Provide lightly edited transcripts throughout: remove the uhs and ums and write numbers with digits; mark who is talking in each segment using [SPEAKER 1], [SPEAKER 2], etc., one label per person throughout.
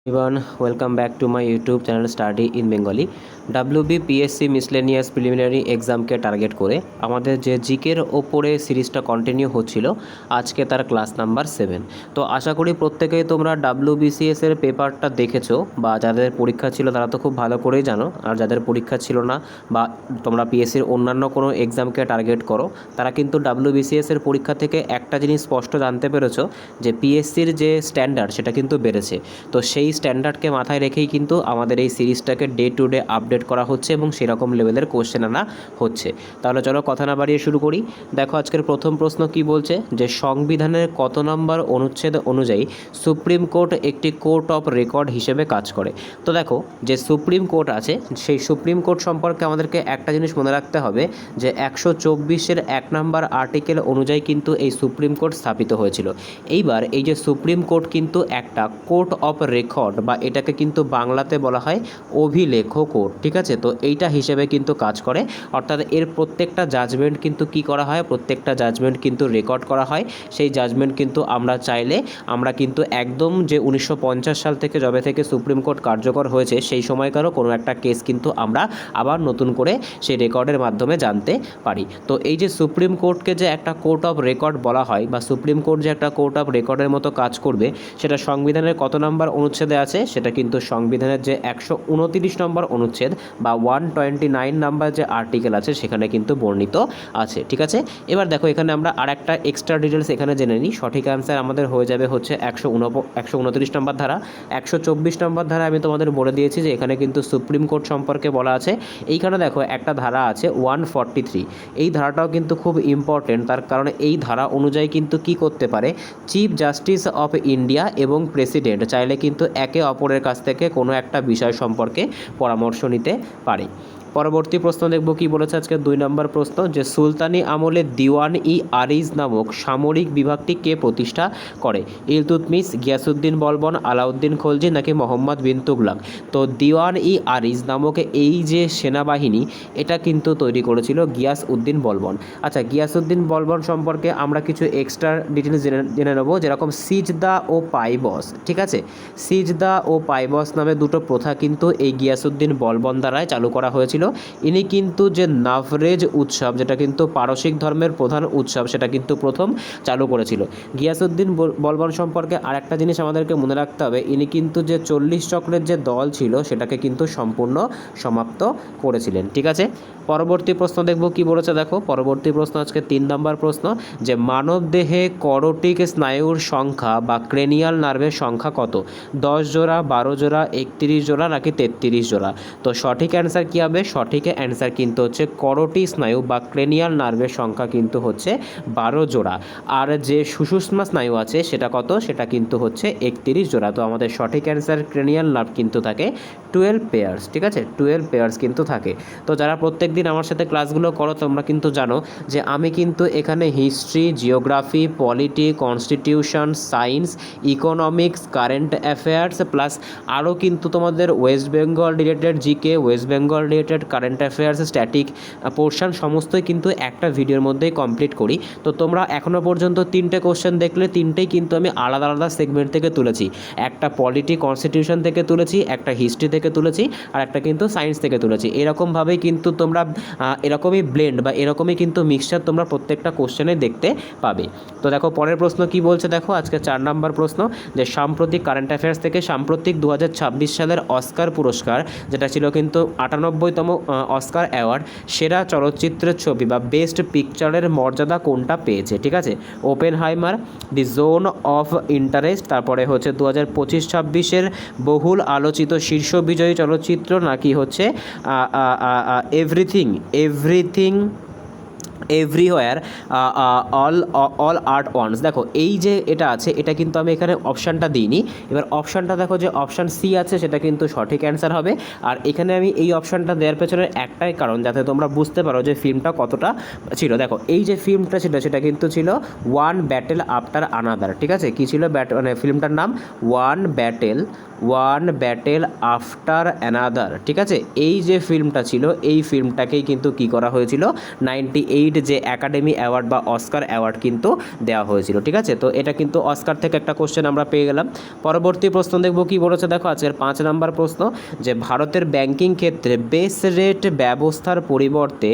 [SPEAKER 1] Everyone, welcome back to my YouTube channel Study in Bengali. WBPSC miscellaneous preliminary এক্সামকে target করে আমাদের যে জিকের ওপরে সিরিজটা কন্টিনিউ হচ্ছিল, আজকে তার ক্লাস নাম্বার 7। তো আশা করি প্রত্যেকেই তোমরা WBCS এর পেপারটা দেখেছো, বা যাদের পরীক্ষা ছিল তারা তো খুব ভালো করেই জানো, আর যাদের পরীক্ষা ছিল না বা তোমরা পিএসসির অন্যান্য কোনো এক্সামকে টার্গেট করো, তারা কিন্তু WBCS এর পরীক্ষা থেকে একটা জিনিস স্পষ্ট জানতে পেরেছো যে পিএসসির যে স্ট্যান্ডার্ড সেটা কিন্তু বেড়েছে। তো সেই স্ট্যান্ডার্ডকে মাথায় রেখেই কিন্তু আমাদের এই সিরিজটাকে ডে টু ডে আপডেট করা হচ্ছে এবং সেরকম লেভেলের কোশ্চেন আনা হচ্ছে। তাহলে চলো কথা না বাড়িয়ে শুরু করি। দেখো আজকের প্রথম প্রশ্ন কি বলছে, যে সংবিধানের কত নম্বর অনুচ্ছেদ অনুযায়ী সুপ্রিম কোর্ট একটি কোর্ট অফ রেকর্ড হিসেবে কাজ করে। তো দেখো, যে সুপ্রিম কোর্ট আছে সেই সুপ্রিম কোর্ট সম্পর্কে আমাদেরকে একটা জিনিস মনে রাখতে হবে, যে 124-এর 1 নম্বর আর্টিকেল অনুযায়ী কিন্তু এই সুপ্রিম কোর্ট স্থাপিত হয়েছিল। এইবার এই যে সুপ্রিম কোর্ট কিন্তু একটা কোর্ট অফ রেকর্ড, বা এটাকে কিন্তু বাংলাতে বলা হয় অভিলেখ কোর্ট, ঠিক আছে। তো এইটা হিসেবে কিন্তু কাজ করে, অর্থাৎ এর প্রত্যেকটা জাজমেন্ট কিন্তু কি করা হয়, প্রত্যেকটা জাজমেন্ট কিন্তু রেকর্ড করা হয়। সেই জাজমেন্ট কিন্তু আমরা চাইলে আমরা কিন্তু একদম যে 1950 সাল থেকে যবে থেকে সুপ্রিম কোর্ট কার্যকর হয়েছে সেই সময়কারও কোনো একটা কেস কিন্তু আমরা আবার নতুন করে সেই রেকর্ডের মাধ্যমে জানতে পারি। তো এই যে সুপ্রিম কোর্টকে যে একটা কোর্ট অফ রেকর্ড বলা হয়, বা সুপ্রিম কোর্ট যে একটা কোর্ট অফ রেকর্ডের মতো কাজ করবে, সেটা সংবিধানের কত নম্বর অনুচ্ছেদে আছে, সেটা কিন্তু সংবিধানের যে 129 নম্বর অনুচ্ছেদ বা 129 নাম্বার যে আর্টিকেল আছে সেখানে কিন্তু বর্ণিত আছে, ঠিক আছে। এবার দেখো এখানে আমরা আর একটা এক্সট্রা ডিটেলস এখানে জেনে নিই। সঠিক অ্যান্সার আমাদের হয়ে যাবে হচ্ছে 129 নম্বর ধারা। 124 নম্বর ধারা আমি তোমাদের বলে দিয়েছি যে এখানে কিন্তু সুপ্রিম কোর্ট সম্পর্কে বলা আছে। এইখানে দেখো একটা ধারা আছে 143, এই ধারাটাও কিন্তু খুব ইম্পর্টেন্ট, তার কারণ এই ধারা অনুযায়ী কিন্তু কি করতে পারে, চিফ জাস্টিস অফ ইন্ডিয়া এবং প্রেসিডেন্ট চাইলে কিন্তু একে অপরের কাছ থেকে কোনো একটা বিষয় সম্পর্কে পরামর্শ নিতে পারে। পরবর্তী প্রশ্ন দেখব কি বলেছে আজকে 2 নম্বর প্রশ্ন, যে সুলতানি আমলে দিওয়ান ই আরিজ নামক সামরিক বিভাগটি কে প্রতিষ্ঠা করে, ইলতুৎমিশ, গিয়াসউদ্দিন বলবন, আলাউদ্দিন খলজি নাকি মোহাম্মদ বিন তুগলক। তো দিওয়ান ই আরিজ নামক এই যে সেনাবাহিনী, এটা কিন্তু তৈরি করেছিল গিয়াসউদ্দিন বলবন। আচ্ছা, গিয়াসউদ্দিন বলবন সম্পর্কে আমরা কিছু এক্সট্রা ডিটেলস জেনে নেব, যেরকম সিজদা ও পাইবস, ঠিক আছে। সিজদা ও পাইবস নামে দুটো প্রথা কিন্তু এই গিয়াসউদ্দিন বলবন দ্বারাই চালু করা হয়েছিল। ইনি কিন্তু যে নাভরেজ উৎসব, যেটা কিন্তু পারসিক ধর্মের প্রধান উৎসব, সেটা কিন্তু প্রথম চালু করেছিল। গিয়াসউদ্দিন বলবন সম্পর্কে আরেকটা জিনিস আমাদেরকে মনে রাখতে হবে, ইনি কিন্তু যে 40 চক্রের যে দল ছিল সেটাকে কিন্তু সম্পূর্ণ সমাপ্ত করেছিলেন, ঠিক আছে। পরবর্তী প্রশ্ন দেখব কি বলেছে, দেখো পরবর্তী প্রশ্ন আজকে 3 নম্বর প্রশ্ন, যে মানব দেহে করটিক স্নায়ুর সংখ্যা বা ক্রেনিয়াল নার্ভের সংখ্যা কত, 10 জোড়া, 12 জোড়া, 31 জোড়া নাকি 33 জোড়া। তো সঠিক অ্যান্সার কী হবে, সঠিক অ্যান্সার কিন্তু হচ্ছে করটি স্নায়ু বা ক্রেনিয়াল নার্ভের সংখ্যা কিন্তু হচ্ছে 12 জোড়া। আর যে সুষুম্না স্নায়ু আছে সেটা কত, সেটা কিন্তু হচ্ছে 31 জোড়া। তো আমাদের সঠিক অ্যান্সার ক্রেনিয়াল নার্ভ কিন্তু থাকে 12 পেয়ার্স, ঠিক আছে, 12 পেয়ার্স কিন্তু থাকে। তো যারা প্রত্যেক দিন আমার সাথে ক্লাসগুলো করো তোমরা কিন্তু জানো যে আমি কিন্তু এখানে history, geography, polity, constitution, science, economics, current affairs, plus আরও কিন্তু তোমাদের West Bengal related GK, West Bengal related current affairs, static portion সমস্তই কিন্তু একটা ভিডিওর মধ্যেই কমপ্লিট করি। তো তোমরা এখনও পর্যন্ত 3টে কোশ্চেন দেখলে, 3টেই কিন্তু আমি আলাদা আলাদা সেগমেন্ট থেকে তুলেছি। একটা পলিটি কনস্টিটিউশন থেকে তুলেছি, একটা হিস্ট্রি থেকে তুলেছি, আর একটা কিন্তু সায়েন্স থেকে তুলেছি। এরকমভাবেই কিন্তু তোমরা এরকমই ব্লেন্ড বা এরকমই কিন্তু মিক্সচার তোমরা প্রত্যেকটা কোশ্চেনে দেখতে পাবে। তো দেখো পরের প্রশ্ন কি বলছে, দেখো আজকে 4 নম্বর প্রশ্ন, যে সাম্প্রতিক কারেন্ট অ্যাফেয়ার্স থেকে সাম্প্রতিক 2026 সালের অস্কার পুরস্কার, যেটা ছিল কিন্তু 98তম অস্কার অ্যাওয়ার্ড, সেরা চলচ্চিত্রের ছবি বা বেস্ট পিকচারের মর্যাদা কোনটা পেয়েছে, ঠিক আছে। Oppenheimer, the zone of interest, তারপরে হচ্ছে 2025-26-এর বহুল আলোচিত শীর্ষ বিজয়ী চলচ্চিত্র, নাকি হচ্ছে Everything Everywhere All at Once. দেখো এই যে এটা আছে, এটা কিন্তু আমি এখানে অপশানটা দিইনি। এবার অপশানটা দেখো, যে অপশান সি আছে সেটা কিন্তু সঠিক অ্যান্সার হবে। আর এখানে আমি এই অপশানটা দেওয়ার পেছনের একটাই কারণ, যাতে তোমরা বুঝতে পারো যে ফিল্মটা কতটা ছিল। দেখো এই যে ফিল্মটা ছিল সেটা কিন্তু ছিল ওয়ান ব্যাটেল আফটার আনাদার, ঠিক আছে। কী ছিল মানে ফিল্মটার নাম ওয়ান ব্যাটেল আফটার অ্যানাদার, ঠিক আছে। এই যে ফিল্মটা ছিল এই ফিল্মটাকেই কিন্তু কী করা হয়েছিল, 98 হিট যে একাডেমি অ্যাওয়ার্ড বা অস্কার অ্যাওয়ার্ড কিন্তু দেওয়া হয়েছিল। ঠিক আছে, তো এটা কিন্তু অস্কার থেকে একটা কোশ্চেন আমরা পেয়ে গেলাম। পরবর্তী প্রশ্ন দেখব কি বলেছে, দেখো আজকের 5 নম্বর প্রশ্ন, যে ভারতের ব্যাংকিং ক্ষেত্রে বেস রেট ব্যবস্থার পরিবর্তে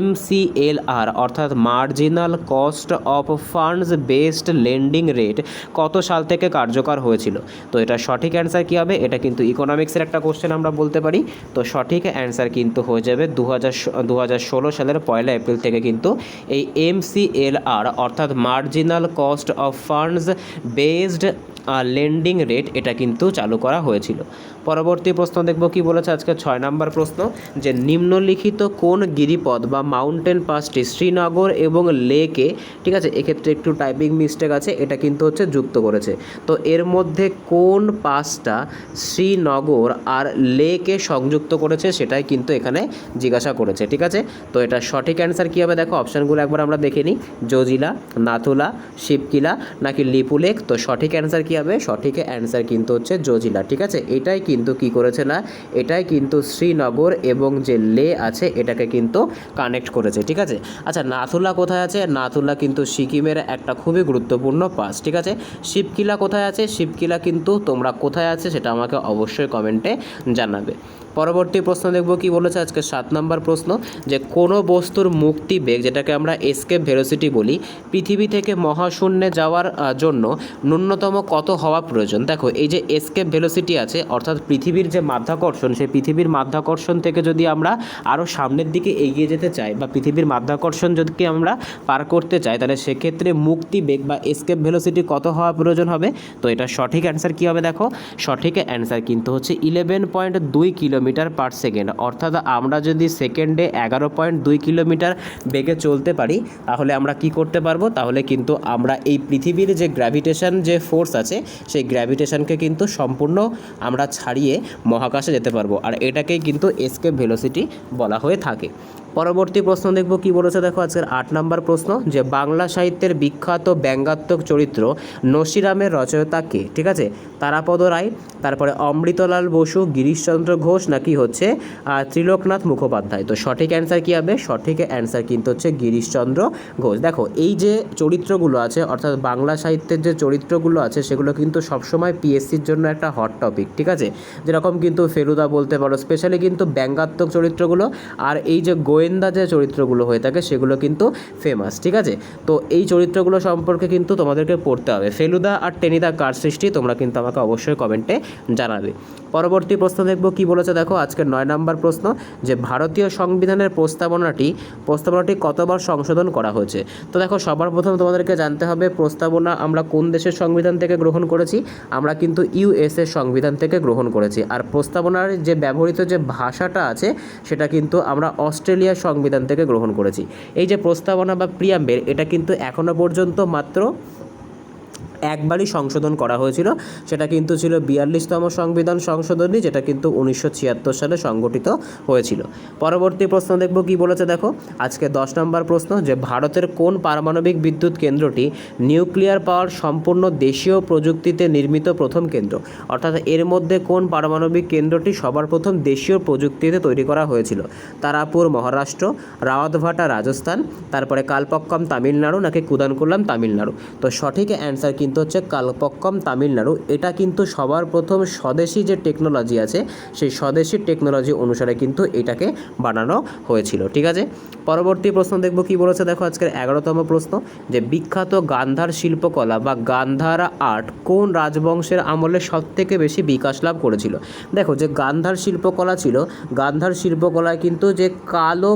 [SPEAKER 1] MCLR অর্থাৎ marginal cost of funds based lending rate কত সাল থেকে কার্যকর হয়েছিল? তো এটা সঠিক অ্যান্সার কী হবে? এটা কিন্তু ইকোনমিক্সের একটা কোশ্চেন আমরা বলতে পারি। তো সঠিক অ্যান্সার কিন্তু হয়ে যাবে 2016 সালের 1 এপ্রিল থেকে কিন্তু এই MCLR অর্থাৎ marginal cost of funds based lending rate এটা কিন্তু চালু করা হয়েছিল। পরবর্তী প্রশ্ন দেখব কি বলেছে আজকে 6 নম্বর প্রশ্ন, যে নিম্নলিখিত কোন গিরিপথ বা মাউন্টেন পাসটি শ্রীনগর এবং লেকে, ঠিক আছে, এক্ষেত্রে একটু টাইপিং মিস্টেক আছে, এটা কিন্তু হচ্ছে যুক্ত করেছে। তো এর মধ্যে কোন পাসটা শ্রীনগর আর লেকে সংযুক্ত করেছে সেটাই কিন্তু এখানে জিজ্ঞাসা করেছে। ঠিক আছে, তো এটা সঠিক অ্যান্সার কী হবে? দেখো অপশানগুলো একবার আমরা দেখে নিই। জজিলা, নাথুলা, শিবকিলা নাকি লিপুলেক? তো সঠিক অ্যান্সার কী হবে? সঠিক অ্যান্সার কিন্তু হচ্ছে জজিলা। ঠিক আছে, এটাই কিন্তু কি করেছে না, এটাই কিন্তু শ্রীনগর এবং যে লে আছে এটাকে কিন্তু কানেক্ট করেছে। ঠিক আছে, আচ্ছা নাথুলা কোথায় আছে? নাথুলা কিন্তু সিকিমের একটা খুবই গুরুত্বপূর্ণ পাস। ঠিক আছে, শিবকিলা কোথায় আছে? শিবকিলা কিন্তু তোমরা কোথায় আছে সেটা আমাকে অবশ্যই কমেন্টে জানাবে। পরবর্তী প্রশ্ন দেখব কি বলেছে আজকে 7 নম্বর প্রশ্ন, যে কোনো বস্তুর মুক্তি বেগ যেটাকে আমরা এসকেপ ভেলোসিটি বলি, পৃথিবী থেকে মহাশূন্যে যাওয়ার জন্য ন্যূনতম কত হওয়া প্রয়োজন? দেখো এই যে এসকেপ ভেলোসিটি আছে অর্থাৎ পৃথিবীর যে মাধ্যাকর্ষণ, সেই পৃথিবীর মাধ্যাকর্ষণ থেকে যদি আমরা আরও সামনের দিকে এগিয়ে যেতে চাই বা পৃথিবীর মাধ্যাকর্ষণ যদি আমরা পার করতে চাই, তাহলে সেক্ষেত্রে মুক্তি বেগ বা এসকেপ ভেলোসিটি কত হওয়া প্রয়োজন হবে? তো এটা সঠিক অ্যান্সার কী হবে? দেখো সঠিক অ্যান্সার কিন্তু হচ্ছে 11.2 কিলোমিটার পার সেকেন্ড। অর্থাৎ আমরা যদি সেকেন্ডে 11.2 কিলোমিটার বেগে চলতে পারি তাহলে আমরা কি করতে পারবো? তাহলে কিন্তু আমরা এই পৃথিবীর যে গ্র্যাভিটেশন যে ফোর্স আছে সেই গ্র্যাভিটেশনকে কিন্তু সম্পূর্ণ আমরা ছাড়িয়ে মহাকাশে যেতে পারবো, আর এটাকেই কিন্তু এসকেপ ভেলোসিটি বলা হয়ে থাকে। পরবর্তী প্রশ্ন দেখব কি বলেছে, দেখো আজকের 8 নম্বর প্রশ্ন, যে বাংলা সাহিত্যের বিখ্যাত ব্যঙ্গাত্মক চরিত্র নসিরামের রচয়িতা কে? ঠিক আছে, তারাপদ রায়, তারপরে অমৃতলাল বসু, গিরিশচন্দ্র ঘোষ নাকি হচ্ছে ত্রিলোকনাথ মুখোপাধ্যায়? তো সঠিক অ্যান্সার কী হবে? সঠিক অ্যান্সার কিন্তু হচ্ছে গিরিশচন্দ্র ঘোষ। দেখো এই যে চরিত্রগুলো আছে অর্থাৎ বাংলা সাহিত্যের যে চরিত্রগুলো আছে সেগুলো কিন্তু সবসময় পিএসসির জন্য একটা হট টপিক। ঠিক আছে, যেরকম কিন্তু ফেলুদা বলতে পারো, স্পেশালি কিন্তু ব্যঙ্গাত্মক চরিত্রগুলো, আর এই যে গোয়েন্দা যে চরিত্রগুলো হয়ে থাকে সেগুলো কিন্তু ফেমাস। ঠিক আছে, তো এই চরিত্রগুলো সম্পর্কে কিন্তু তোমাদেরকে পড়তে হবে। ফেলুদা আর টেনিদা কার সৃষ্টি? তোমরা কিন্তু আমাকে অবশ্যই কমেন্টে জানাবে। পরবর্তী প্রশ্ন দেখব কি বলেছে, দেখো আজকের 9 নম্বর প্রশ্ন, যে ভারতীয় সংবিধানের প্রস্তাবনাটি কতবার সংশোধন করা হয়েছে? তো দেখো সবার প্রথম তোমাদেরকে জানতে হবে প্রস্তাবনা আমরা কোন দেশের সংবিধান থেকে গ্রহণ করেছি। আমরা কিন্তু ইউএসএর সংবিধান থেকে গ্রহণ করেছি। আর প্রস্তাবনার যে ব্যবহৃত যে ভাষাটা আছে সেটা কিন্তু আমরা অস্ট্রেলিয়ার সংবিধান থেকে গ্রহণ করেছি। এই যে প্রস্তাবনা বা প্রিয়াম্বেল এটা কিন্তু এখনও পর্যন্ত মাত্র একবারই সংশোধন করা হয়েছিল, সেটা কিন্তু ছিল 42তম সংবিধান সংশোধনী, যেটা কিন্তু 1976 সালে সংগঠিত হয়েছিল। পরবর্তী প্রশ্ন দেখব কি বলেছে, দেখো আজকে 10 নম্বর প্রশ্ন, যে ভারতের কোন পারমাণবিক বিদ্যুৎ কেন্দ্রটি নিউক্লিয়ার পাওয়ার সম্পূর্ণ দেশীয় প্রযুক্তিতে নির্মিত প্রথম কেন্দ্র? অর্থাৎ এর মধ্যে কোন পারমাণবিক কেন্দ্রটি সবার প্রথম দেশীয় প্রযুক্তিতে তৈরি করা হয়েছিল? তারাপুর মহারাষ্ট্র, রাওয়াতভাটা রাজস্থান, তারপরে কালপক্কম তামিলনাড়ু নাকি কুদানকুলাম তামিলনাড়ু? তো সঠিক অ্যান্সার কিন্তু হচ্ছে কালপক্কম তামিলনাড়ু। এটা কিন্তু সবার প্রথম স্বদেশি যে টেকনোলজি আছে সেই স্বদেশি টেকনোলজি অনুসারে কিন্তু এটাকে বানানো হয়েছিল। ঠিক আছে, পরবর্তী প্রশ্ন দেখব কি বলেছে, দেখো আজকের 11তম প্রশ্ন, যে বিখ্যাত গান্ধার শিল্পকলা বা গান্ধারা আর্ট কোন রাজবংশের আমলে সবথেকে বেশি বিকাশ লাভ করেছিল? দেখো যে গান্ধার শিল্পকলা ছিল, গান্ধার শিল্পকলায় কিন্তু যে কালো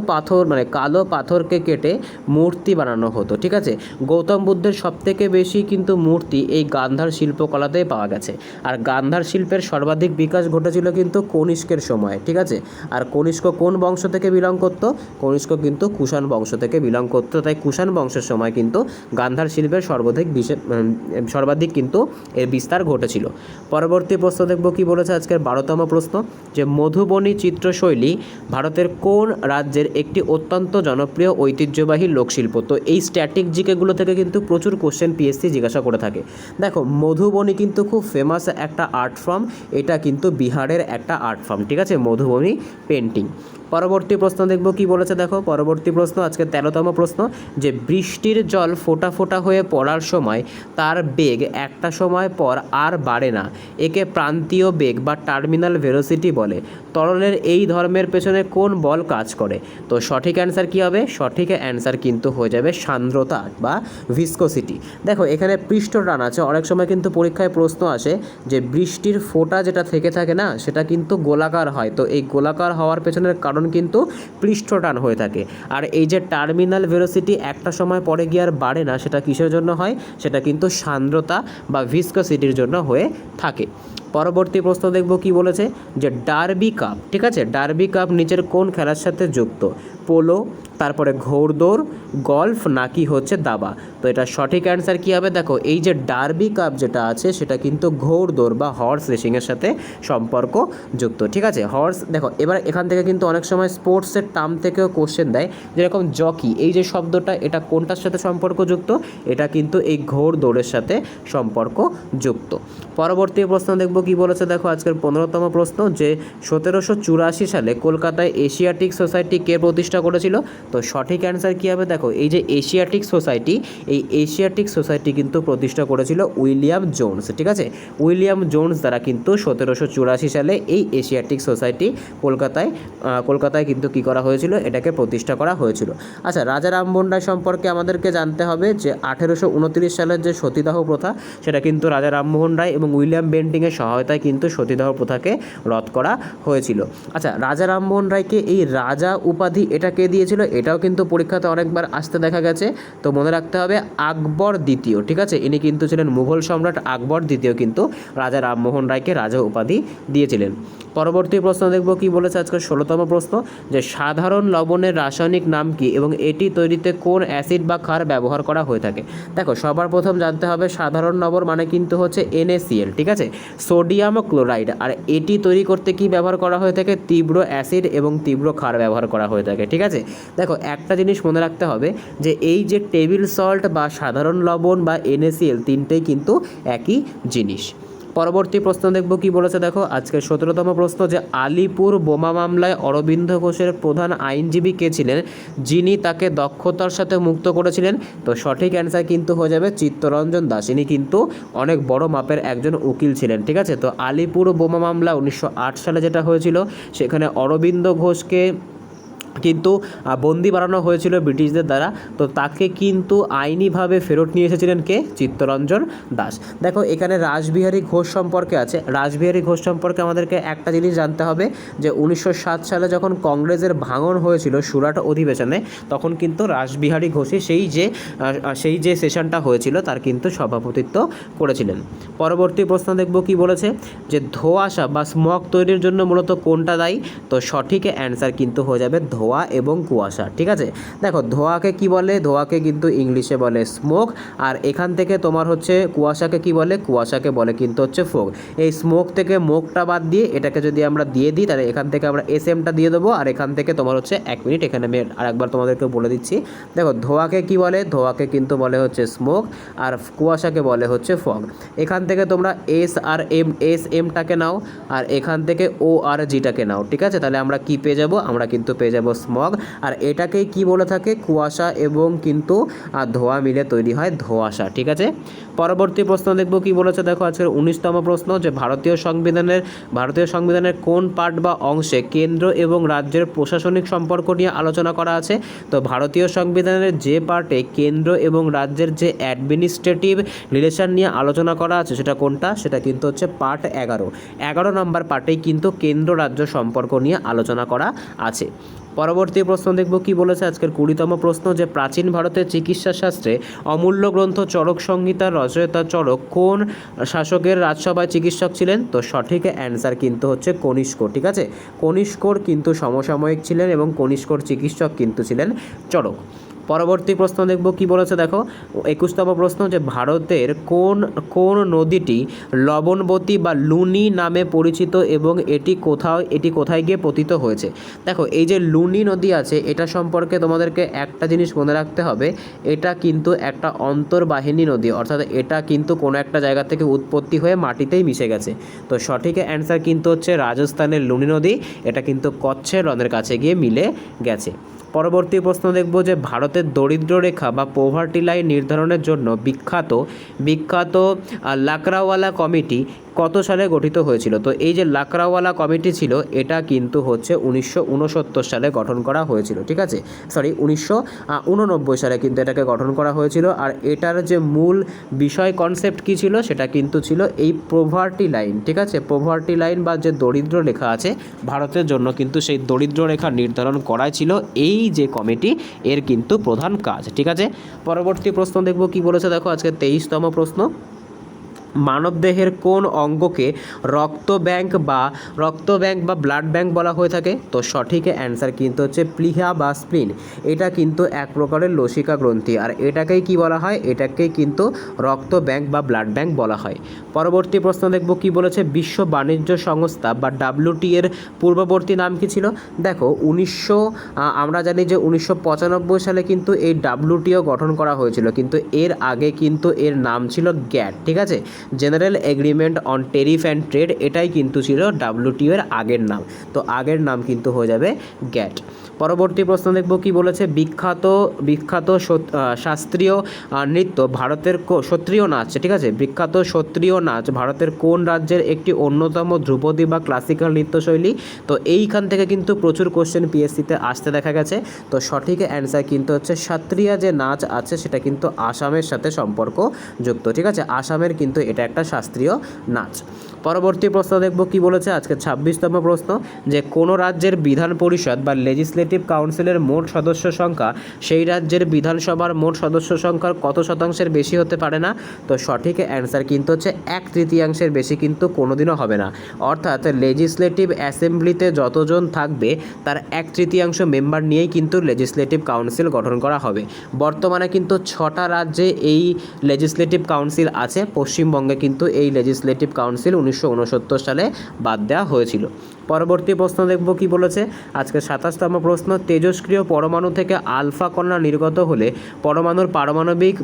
[SPEAKER 1] পাথরকে কেটে মূর্তি বানানো হতো। ঠিক আছে, গৌতম বুদ্ধের সবথেকে বেশি কিন্তু মূর্তি এই গান্ধার শিল্পকলাতেই পাওয়া গেছে। আর গান্ধার শিল্পের সর্বাধিক বিকাশ ঘটেছিল কিন্তু কনিষ্কের সময়। ঠিক আছে, আর কনিষ্ক কোন বংশ থেকে বিলং করতো? কনিষ্ক কিন্তু কুষাণ বংশ থেকে বিলং করতো, তাই কুষাণ বংশের সময় কিন্তু গান্ধার শিল্পের সর্বাধিক কিন্তু এর বিস্তার ঘটেছিল। পরবর্তী প্রশ্ন দেখব কি বলেছে আজকের 12তম প্রশ্ন, যে মধুবনী চিত্রশৈলী ভারতের কোন রাজ্যের একটি অত্যন্ত জনপ্রিয় ঐতিহ্যবাহী লোকশিল্প? তো এই স্ট্যাটিক জিকেগুলো থেকে কিন্তু প্রচুর কোশ্চেন পিএসসি জিজ্ঞাসা করে থাকে। দেখো মধুবনী কিন্তু খুব ফেমাস একটা আর্ট ফর্ম, এটা কিন্তু বিহারের একটা আর্ট ফর্ম। ঠিক আছে, মধুবনী পেন্টিং। পরবর্তী প্রশ্ন দেখব কি বলেছে, দেখো পরবর্তী প্রশ্ন আজকে 13তম প্রশ্ন, যে বৃষ্টির জল ফোঁটা ফোঁটা হয়ে পড়ার সময় তার বেগ একটা সময় পর আর বাড়ে না, একে প্রান্তীয় বেগ বা টার্মিনাল ভেলোসিটি বলে। তরলের এই ধর্মের পেছনে কোন বল কাজ করে? তো সঠিক অ্যান্সার কী হবে? সঠিক অ্যান্সার কিন্তু হয়ে যাবে সান্দ্রতা বা ভিসকোসিটি। দেখো এখানে পৃষ্ঠটান আছে, অনেক সময় কিন্তু পরীক্ষায় প্রশ্ন আসে যে বৃষ্টির ফোঁটা যেটা থেকে থাকে না সেটা কিন্তু গোলাকার হয়, তো এই গোলাকার হওয়ার পেছনের কারণ কিন্তু পৃষ্ঠটান হয়ে থাকে। আর এই যে টার্মিনাল ভেলোসিটি একটা সময় পরে গিয়ে আর বাড়ে না, সেটা কিসের জন্য হয়? সেটা কিন্তু সান্দ্রতা বা ভিসকোসিটির জন্য হয়ে থাকে। পরবর্তী প্রশ্ন দেখব কি বলেছে, যে ডার্বি কাপ, ঠিক আছে, ডার্বি কাপ নিচের কোন খেলার সাথে যুক্ত? পোলো, তারপরে ঘোড়দৌড়, গল্ফ নাকি হচ্ছে দাবা? তো এটা সঠিক অ্যান্সার কী হবে? দেখো এই যে ডার্বি কাপ যেটা আছে সেটা কিন্তু ঘোড়দৌড় বা হর্স রেসিংয়ের সাথে সম্পর্ক যুক্ত, ঠিক আছে। হর্স, দেখো এবার এখান থেকে কিন্তু অনেক সময় স্পোর্টসের টার্ম থেকেও কোশ্চেন দেয়, যেরকম জকি, এই যে শব্দটা এটা কোনটার সাথে সম্পর্কযুক্ত? এটা কিন্তু এই ঘোড়দৌড়ের সাথে সম্পর্কযুক্ত। পরবর্তী প্রশ্ন দেখব কি বলেছে, দেখো আজকের 15তম প্রশ্ন, যে 1784 সালে কলকাতায় এশিয়াটিক সোসাইটি কে প্রতিষ্ঠা করেছিল? তো সঠিক অ্যান্সার কী হবে? দেখো এই যে এশিয়াটিক সোসাইটি, এই এশিয়াটিক সোসাইটি কিন্তু প্রতিষ্ঠা করেছিল উইলিয়াম জোনস, ঠিক আছে। উইলিয়াম জোনস দ্বারা কিন্তু 1784 সালে এই এশিয়াটিক সোসাইটি কলকাতায় কিন্তু কী করা হয়েছিল? এটাকে প্রতিষ্ঠা করা হয়েছিল। আচ্ছা, রাজা রামমোহন রায় সম্পর্কে আমাদেরকে জানতে হবে যে 1829 সালের যে সতীদাহ প্রথা, সেটা কিন্তু রাজা রামমোহন রায় এবং উইলিয়াম বেন্টিংয়ের সহায়তায় কিন্তু সতীদাহ প্রথাকে রদ করা হয়েছিল। আচ্ছা, রাজা রামমোহন রায়কে এই রাজা উপাধি এটা কে দিয়েছিল? এটাও কিন্তু পরীক্ষাতে অনেকবার আসতে দেখা গেছে, তো মনে রাখতে হবে আকবর দ্বিতীয়, ঠিক আছে, ইনি কিন্তু ছিলেন মুঘল সম্রাট আকবর দ্বিতীয়, কিন্তু রাজা রামমোহন রায়কে রাজা উপাধি দিয়েছিলেন। পরবর্তী প্রশ্ন দেখব কি বলেছে আজকে 16তম প্রশ্ন, যে সাধারণ লবণের রাসায়নিক নাম কি এবং এটি তৈরিতে কোন অ্যাসিড বা ক্ষার ব্যবহার করা হয়ে থাকে? দেখো সবার প্রথম জানতে হবে সাধারণ লবণ মানে কিন্তু হচ্ছে NaCl, ঠিক আছে, সোডিয়াম ক্লোরাইড। আর এটি তৈরি করতে কি ব্যবহার করা হয়ে থাকে? তীব্র অ্যাসিড এবং তীব্র ক্ষার ব্যবহার করা হয়ে থাকে, ঠিক আছে। দেখো একটা জিনিস মনে রাখতে হবে যে এই যে টেবিল সল্ট বা সাধারণ লবণ বা NaCl তিনটেই কিন্তু একই জিনিস। পরবর্তী প্রশ্ন দেখব কি বলেছে, দেখো আজকের 17তম প্রশ্ন, যে আলিপুর বোমা মামলায় অরবিন্দ ঘোষের প্রধান আইনজীবী কে ছিলেন যিনি তাকে দক্ষতার সাথে মুক্ত করেছিলেন? তো সঠিক অ্যান্সার কিন্তু হয়ে যাবে চিত্তরঞ্জন দাস, ইনি কিন্তু অনেক বড় মাপের একজন উকিল ছিলেন, ঠিক আছে। তো আলিপুর বোমা মামলা 1908 সালে যেটা হয়েছিল, সেখানে অরবিন্দ ঘোষকে কিন্তু বন্দি বানানো হয়েছিল ব্রিটিশদের দ্বারা, তো তাকে কিন্তু আইনিভাবে ফেরত নিয়ে এসেছিলেন কে? চিত্তরঞ্জন দাস। দেখো এখানে রাসবিহারী ঘোষ সম্পর্কে আছে, রাসবিহারী ঘোষ সম্পর্কে আমাদেরকে একটা জিনিস জানতে হবে, যে 1907 সালে যখন কংগ্রেসের ভাঙন হয়েছিল সুরাট অধিবেশনে, তখন কিন্তু রাসবিহারী ঘোষই সেই যে সেশনটা হয়েছিল তার কিন্তু সভাপতিত্ব করেছিলেন। পরবর্তী প্রশ্ন দেখব কি বলেছে, যে ধোঁয়াশা বা স্মগ তৈরির জন্য মূলত কোনটা দায়ী? তো সঠিক অ্যান্সার কিন্তু হয়ে যাবে ধোঁয়া এবং কুয়াশা, ঠিক আছে। দেখো ধোঁয়াকে কি বলে? ধোঁয়াকে কিন্তু ইংলিশে বলে স্মোক, আর এখান থেকে তোমার হচ্ছে কুয়াশাকে কি বলে? কুয়াশাকে বলে কিন্তু হচ্ছে ফোগ। এই স্মোক থেকে মোকটা বাদ দিয়ে এটাকে যদি আমরা দিয়ে দিই, তাহলে এখান থেকে আমরা SMটা দিয়ে দেবো, আর এখান থেকে তোমার হচ্ছে 1 মিনিট, এখানে আমি আরেকবার তোমাদেরকে বলে দিচ্ছি। দেখো ধোঁয়াকে কি বলে? ধোঁয়াকে কিন্তু বলে হচ্ছে স্মোক, আর কুয়াশাকে বলে হচ্ছে ফগ। এখান থেকে তোমরা SMটাকে নাও, আর এখান থেকে ORGটাকে নাও, ঠিক আছে। তাহলে আমরা কি পেয়ে যাব? আমরা কিন্তু পেয়ে যাব স্মগ, আর এটাকেই কি বলে থাকে? কুয়াশা এবং কিন্তু ধোঁয়া মিলে তৈরি হয় ধোঁয়াশা, ঠিক আছে। পরবর্তী প্রশ্ন দেখব কি বলেছে, দেখো আজকের 19তম প্রশ্ন, যে ভারতীয় সংবিধানের কোন পার্ট বা অংশে কেন্দ্র এবং রাজ্যের প্রশাসনিক সম্পর্ক নিয়ে আলোচনা করা আছে? তো ভারতীয় সংবিধানের যে পার্টে কেন্দ্র এবং রাজ্যের যে অ্যাডমিনিস্ট্রেটিভ রিলেশন নিয়ে আলোচনা করা আছে সেটা কোনটা? সেটা কিন্তু হচ্ছে পার্ট 11 নম্বর পার্টেই কিন্তু কেন্দ্র রাজ্য সম্পর্ক নিয়ে আলোচনা করা আছে। পরবর্তী প্রশ্ন দেখব কি বলেছে আজকের 20তম প্রশ্ন, যে প্রাচীন ভারতের চিকিৎসা শাস্ত্রে অমূল্য গ্রন্থ চরক সংহিতার রচয়িতা চরক কোন শাসকের রাজসভায় চিকিৎসক ছিলেন? তো সঠিক অ্যান্সার কিন্তু হচ্ছে কনিষ্ক, ঠিক আছে। কনিষ্কর কিন্তু সমসাময়িক ছিলেন এবং কনিষ্কর চিকিৎসক কিন্তু ছিলেন চরক। পরবর্তী প্রশ্ন দেখব কি বলেছে দেখো 21তম প্রশ্ন যে ভারতের কোন কোন নদীটি লবণবতী বা লুনি নামে পরিচিত এবং এটি কোথায় গিয়ে পতিত হয়েছে। দেখো এই যে লুনি নদী আছে এটা সম্পর্কে তোমাদেরকে একটা জিনিস মনে রাখতে হবে, এটা কিন্তু একটা অন্তর্বাহিনী নদী, অর্থাৎ এটা কিন্তু কোনো একটা জায়গা থেকে উৎপত্তি হয়ে মাটিতেই মিশে গেছে। তো সঠিক অ্যান্সার কিন্তু হচ্ছে রাজস্থানের লুনি নদী, এটা কিন্তু কচ্ছের হ্রদের কাছে গিয়ে মিলে গেছে। পরবর্তী প্রশ্ন দেখব যে ভারতের দরিদ্র রেখা বা পোভার্টি লাইন নির্ধারণের জন্য বিখ্যাত লাকড়াওয়ালা কমিটি কত সালে গঠিত হয়েছিল। তো এই যে লাকড়াওয়ালা কমিটি ছিল এটা কিন্তু হচ্ছে 1969 সালে গঠন করা হয়েছিল, ঠিক আছে, 1989 সালে কিন্তু এটাকে গঠন করা হয়েছিল। আর এটার যে মূল বিষয় কনসেপ্ট কী ছিল সেটা কিন্তু ছিল এই পোভার্টি লাইন, ঠিক আছে, পোভার্টি লাইন বা যে দরিদ্র রেখা আছে ভারতের জন্য কিন্তু সেই দরিদ্র রেখা নির্ধারণ করাই ছিল এই যে কমিটি এর কিন্তু প্রধান কাজ, ঠিক আছে। পরবর্তী প্রশ্ন দেখব কি বলেছে দেখো আজকে 23তম প্রশ্ন, মানবদেহের কোন অঙ্গকে রক্ত ব্যাংক বা ব্লাড ব্যাংক বলা হয়ে থাকে। তো সঠিক অ্যান্সার কিন্তু হচ্ছে প্লিহা বা স্প্লিন, এটা কিন্তু এক প্রকারের লসিকা গ্রন্থি, আর এটাকেই কি বলা হয়, এটাকেই কিন্তু রক্ত ব্যাংক বা ব্লাড ব্যাংক বলা হয়। পরবর্তী প্রশ্ন দেখব কি বলেছে, বিশ্ব বাণিজ্য সংস্থা বা WTO এর পূর্ববর্তী নাম কি ছিল। দেখো আমরা জানি যে 1995 সালে কিন্তু এই WTO গঠন করা হয়েছিল, কিন্তু এর আগে কিন্তু এর নাম ছিল গ্যাট, ঠিক আছে, general agreement on tariff and trade, এটাই কিন্তু ছিল WTO এর আগের নাম। তো আগের নাম কিন্তু হয়ে যাবে গ্যাট। পরবর্তী প্রশ্ন দেখব কি বলেছে, বিখ্যাত শাস্ত্রীয় নৃত্য ভারতের সত্রিয় নাচ, ঠিক আছে, বিখ্যাত সত্রিয় নাচ ভারতের কোন রাজ্যের একটি অন্যতম ধ্রুপদী বা ক্লাসিক্যাল নৃত্যশৈলী। তো এইখান থেকে কিন্তু প্রচুর কোশ্চেন পিএসসিতে আসতে দেখা গেছে। তো সঠিক অ্যান্সার কিন্তু হচ্ছে সাত্রিয়া যে নাচ আছে সেটা কিন্তু আসামের সাথে সম্পর্কযুক্ত, ঠিক আছে, আসামের কিন্তু এটা একটা শাস্ত্রীয় নাচ। পরবর্তী প্রশ্ন দেখব কি বলেছে আজকে 26তম প্রশ্ন, যে কোনো রাজ্যের বিধান পরিষদ বা লেজিসলেটিভ কাউন্সিলের মোট সদস্য সংখ্যা সেই রাজ্যের বিধানসভার মোট সদস্য সংখ্যার কত শতাংশের বেশি হতে পারে না। তো সঠিক অ্যান্সার কিন্তু হচ্ছে 1/3 বেশি কিন্তু কোনোদিনও হবে না, অর্থাৎ লেজিসলেটিভ অ্যাসেম্বলিতে যতজন থাকবে তার 1/3 মেম্বার নিয়েই কিন্তু লেজিসলেটিভ কাউন্সিল গঠন করা হবে। বর্তমানে কিন্তু 6টা রাজ্যে এই লেজিসলেটিভ কাউন্সিল আছে, পশ্চিমবঙ্গে কিন্তু এই লেজিসলেটিভ কাউন্সিল 1969 সালে বাদ দেওয়া হয়েছিল। পরবর্তী প্রশ্ন দেখব কি বলেছে আজকে 27তম প্রশ্ন, তেজস্ক্রিয় পরমাণু থেকে আলফা কণা নির্গত হলে পরমাণুর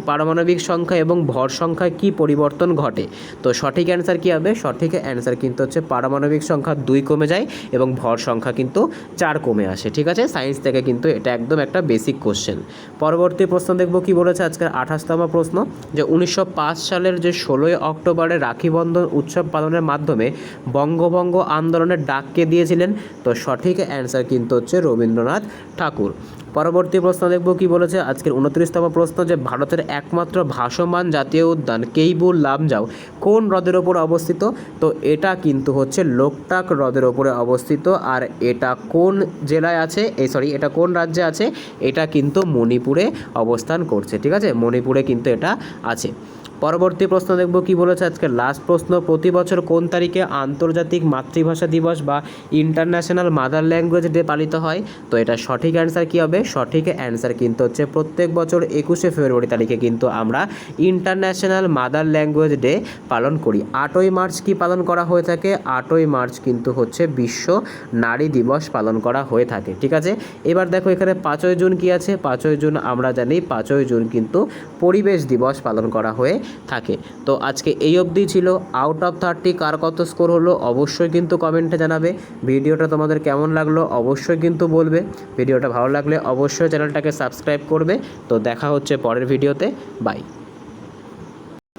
[SPEAKER 1] পারমাণবিক সংখ্যা এবং ভর সংখ্যায় কি পরিবর্তন ঘটে। তো সঠিক অ্যান্সার কী হবে, সঠিক অ্যান্সার কিন্তু হচ্ছে পারমাণবিক সংখ্যা 2 কমে যায় এবং ভর সংখ্যা কিন্তু 4 কমে আসে, ঠিক আছে, সায়েন্স থেকে কিন্তু এটা একদম একটা বেসিক কোশ্চেন। পরবর্তী প্রশ্ন দেখব কি বলেছে আজকের 28তম প্রশ্ন, যে 1905 সালের যে 16ই অক্টোবরে রাখি বন্ধন উৎসব পালনের মাধ্যমে বঙ্গভঙ্গ আন্দোলনের ডাক কে দিয়েছিলেন। তো সঠিক অ্যান্সার কিন্তু হচ্ছে রবীন্দ্রনাথ ঠাকুর। পরবর্তী প্রশ্ন দেখব কি বলেছে আজকের 29তম প্রশ্ন, যে ভারতের একমাত্র ভাসমান জাতীয় উদ্যান কেইবুল লামজাও কোন হ্রদের ওপর অবস্থিত। তো এটা কিন্তু হচ্ছে লোকটাক হ্রদের ওপরে অবস্থিত, আর এটা কোন জেলায় আছে, এটা কোন রাজ্যে আছে, এটা কিন্তু মণিপুরে অবস্থান করছে, ঠিক আছে, মণিপুরে কিন্তু এটা আছে। পরবর্তী প্রশ্ন দেখব কি বলেছে আজকে লাস্ট প্রশ্ন, প্রতি বছর কোন তারিখে আন্তর্জাতিক মাতৃভাষা দিবস বা ইন্টারন্যাশনাল মাদার ল্যাঙ্গুয়েজ ডে পালিত হয়। তো এটা সঠিক অ্যান্সার কী হবে, সঠিক অ্যান্সার কিন্তু হচ্ছে প্রত্যেক বছর 21শে ফেব্রুয়ারি তারিখে কিন্তু আমরা ইন্টারন্যাশনাল মাদার ল্যাঙ্গুয়েজ ডে পালন করি। 8ই মার্চ কি পালন করা হয়ে থাকে, 8ই মার্চ কিন্তু হচ্ছে বিশ্ব নারী দিবস পালন করা হয়ে থাকে, ঠিক আছে। এবার দেখো এখানে 5ই জুন কি আছে, 5ই জুন আমরা জানি 5ই জুন কিন্তু পরিবেশ দিবস পালন করা হয়ে থাকে। তো আজকে এই অবধি ছিল। আউট অফ 30 কার কত স্কোর হলো অবশ্যই কিন্তু কমেন্টে জানাবে। ভিডিওটা তোমাদের কেমন লাগলো অবশ্যই কিন্তু বলবে। ভিডিওটা ভালো লাগলে অবশ্যই চ্যানেলটাকে সাবস্ক্রাইব করবে। তো দেখা হচ্ছে পরের ভিডিওতে, বাই।